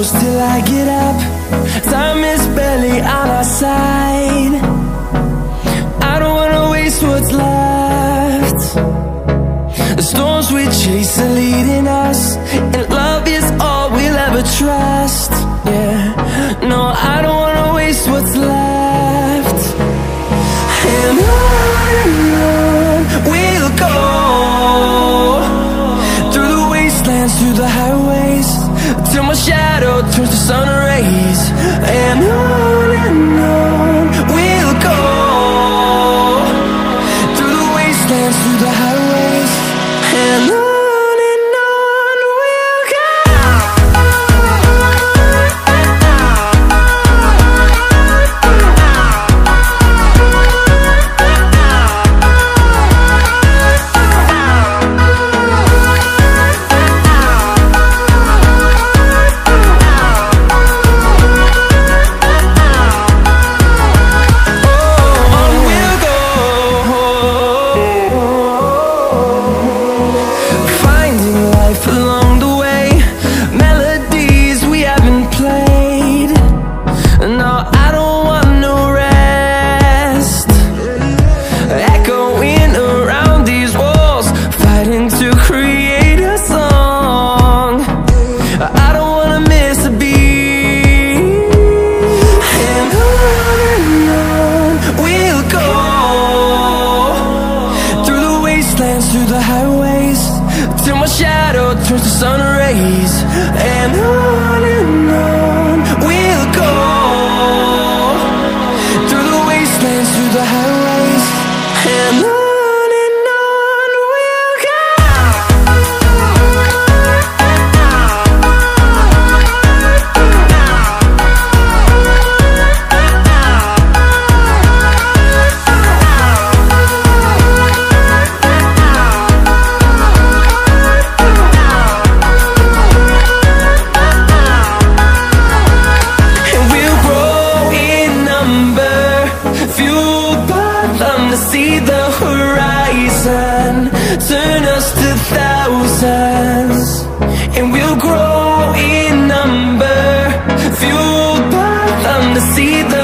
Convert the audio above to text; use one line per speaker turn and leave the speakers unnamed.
close till I get up. Time is barely on our side. I don't wanna waste what's left. The storms we chase are leading us, and love is all we'll ever trust. Yeah, no, I don't wanna waste what's left. And on we'll go, through the wastelands, through the highways, till my shadow turns to sun rays. And on we'll go, through the wastelands, through the highways, and on we'll go. Along the way, melodies we haven't played. No, I don't want no rest. Echoing around these walls, fighting to create a song. I don't wanna miss a beat. And on we'll go, through the wastelands, through the highways, till my shadow turns to sun rays. And on we'll go, through the wastelands, through the highways, and on we'll go. See the horizon, turn us to thousands, and we'll grow in number, fueled by them to see the